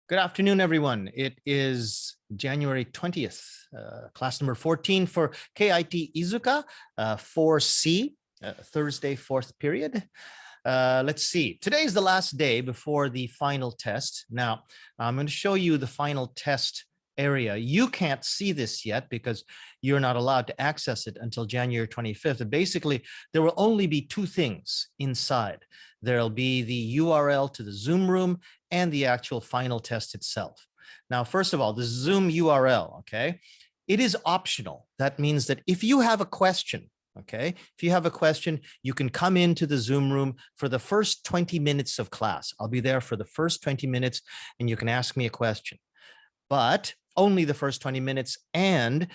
Good afternoon, everyone. It is January 20th, class number 14 for KIT Iizuka IV C, Thursday, fourth period. Let's see. Today is the last day before the final test. Now, I'm going to show you the final test area. You can't see this yet because you're not allowed to access it until January 25th. And basically, there will only be two things inside. There'll be the URL to the Zoom room and the actual final test itself. Now, first of all, the Zoom URL, okay, it is optional. That means that if you have a question, okay, if you have a question, you can come into the Zoom room for the first 20 minutes of class. I'll be there for the first 20 minutes and you can ask me a question, but only the first 20 minutes. And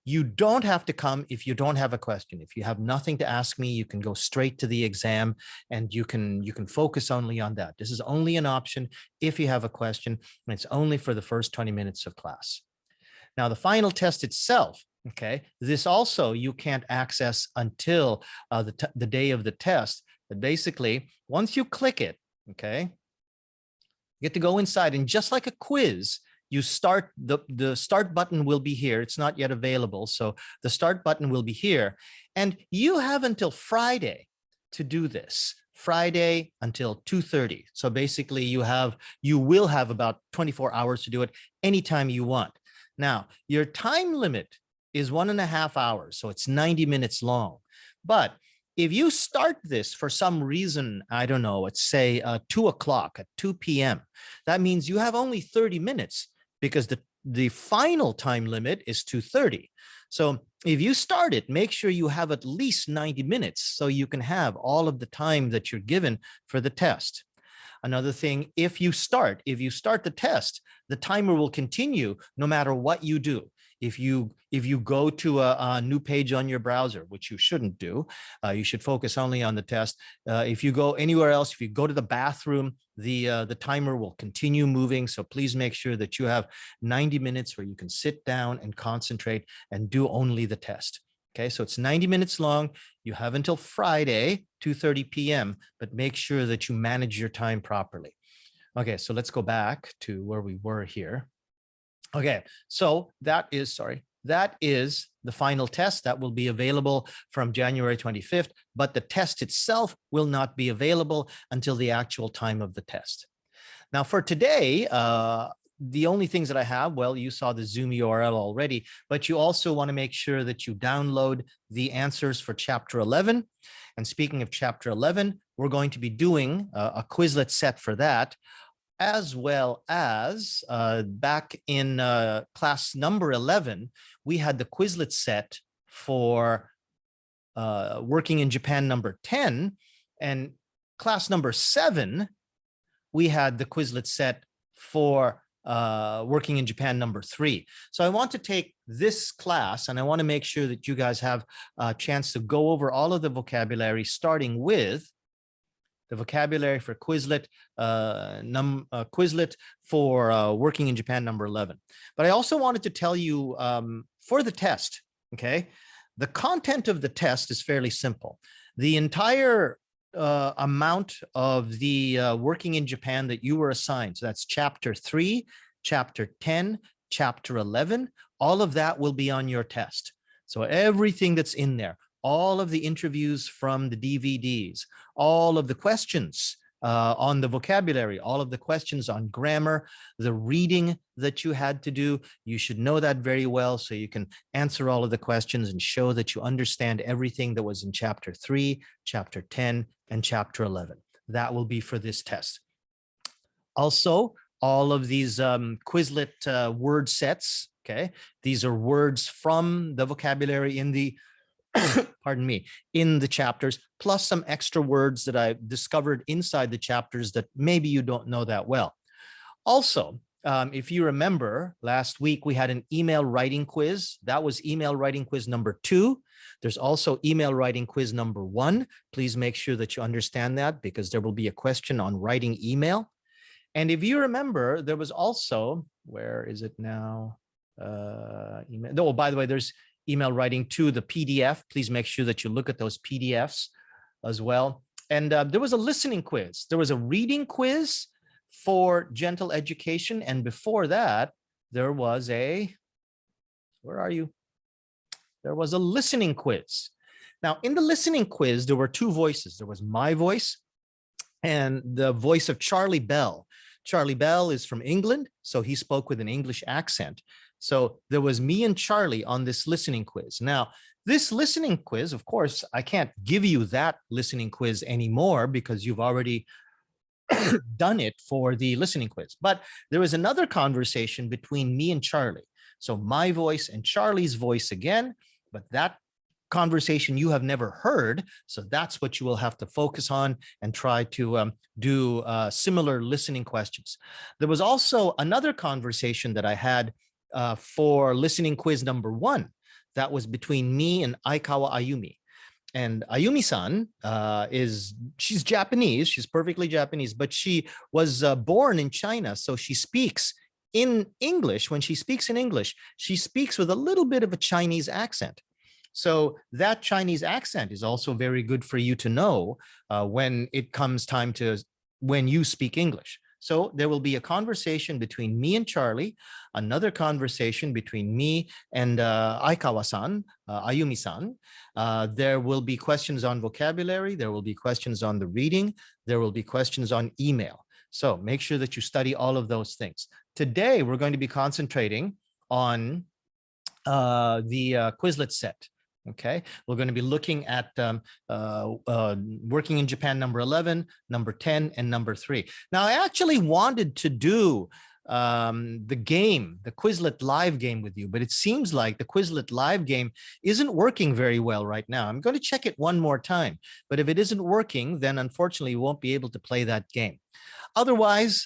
you don't have to come if you don't have a question. If you have nothing to ask me, you can go straight to the exam and you can focus only on that. This is only an option if you have a question, and it's only for the first 20 minutes of class. Now, the final test itself, okay, this also you can't access until the day of the test. But basically, once you click it, okay, you get to go inside, and just like a quiz, you start, the start button will be here. It's not yet available. So the start button will be here. And you have until Friday to do this. Friday until 2:30. So basically you will have about 24 hours to do it anytime you want. Now, your time limit is 1.5 hours. So it's 90 minutes long. But if you start this for some reason, I don't know, let's say 2 o'clock at 2 p.m., that means you have only 30 minutes because the final time limit is 2:30. So if you start it, make sure you have at least 90 minutes so you can have all of the time that you're given for the test. Another thing, if you start the test, the timer will continue no matter what you do. If you go to a new page on your browser, which you shouldn't do, you should focus only on the test. If you go anywhere else, if you go to the bathroom, the timer will continue moving. So please make sure that you have 90 minutes where you can sit down and concentrate and do only the test. Okay, so it's 90 minutes long. You have until Friday, 2:30 p.m., but make sure that you manage your time properly. Okay, so let's go back to where we were here. Okay, so that is the final test that will be available from January 25th, but the test itself will not be available until the actual time of the test. Now for today, the only things that I have, well, you saw the Zoom URL already, but you also want to make sure that you download the answers for Chapter 11. And speaking of Chapter 11, we're going to be doing a Quizlet set for that, as well as back in class number 11, we had the Quizlet set for working in Japan number 10, and class number 7, we had the Quizlet set for working in Japan number 3. So I want to take this class and I want to make sure that you guys have a chance to go over all of the vocabulary, starting with the vocabulary for Quizlet, Quizlet for working in Japan number 11. But I also wanted to tell you for the test, okay, the content of the test is fairly simple. The entire amount of the working in Japan that you were assigned, so that's Chapter 3, Chapter 10, Chapter 11, all of that will be on your test. So everything that's in there, all of the interviews from the DVDs, all of the questions on the vocabulary, all of the questions on grammar, the reading that you had to do, you should know that very well so you can answer all of the questions and show that you understand everything that was in Chapter 3, Chapter 10, and Chapter 11. That will be for this test. Also, all of these Quizlet word sets, okay, these are words from the vocabulary in the pardon me, in the chapters, plus some extra words that I discovered inside the chapters that maybe you don't know that well. Also, if you remember, last week we had an email writing quiz. That was email writing quiz number 2. There's also email writing quiz number 1. Please make sure that you understand that because there will be a question on writing email. And if you remember, there was also, where is it now? Email. Oh, by the way, there's email writing to the PDF. Please make sure that you look at those PDFs as well. And there was a listening quiz. There was a reading quiz for gentle education. And before that, there was where are you? There was a listening quiz. Now, in the listening quiz, there were two voices. There was my voice and the voice of Charlie Bell. Charlie Bell is from England, so he spoke with an English accent. So there was me and Charlie on this listening quiz. Now, this listening quiz, of course, I can't give you that listening quiz anymore because you've already done it for the listening quiz. But there was another conversation between me and Charlie. So my voice and Charlie's voice again, but that conversation you have never heard. So that's what you will have to focus on and try to do similar listening questions. There was also another conversation that I had for listening quiz number 1. That was between me and Aikawa Ayumi. And Ayumi-san she's Japanese, she's perfectly Japanese, but she was born in China. So she speaks in English. When she speaks in English, she speaks with a little bit of a Chinese accent. So that Chinese accent is also very good for you to know when it comes time when you speak English. So there will be a conversation between me and Charlie, another conversation between me and Aikawa-san, Ayumi-san. There will be questions on vocabulary. There will be questions on the reading. There will be questions on email. So make sure that you study all of those things. Today, we're going to be concentrating on the Quizlet set. Okay, we're going to be looking at working in Japan number 11, number 10, and number 3. Now, I actually wanted to do the game, the Quizlet live game with you, but it seems like the Quizlet live game isn't working very well right now. I'm going to check it one more time, but if it isn't working, then unfortunately you won't be able to play that game. Otherwise,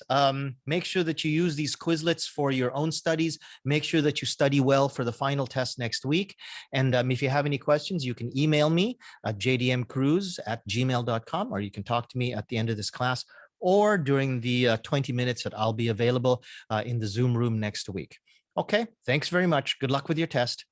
make sure that you use these Quizlets for your own studies. Make sure that you study well for the final test next week. And if you have any questions, you can email me at jdmcruz@gmail.com, or you can talk to me at the end of this class or during the 20 minutes that I'll be available in the Zoom room next week. Okay, thanks very much. Good luck with your test.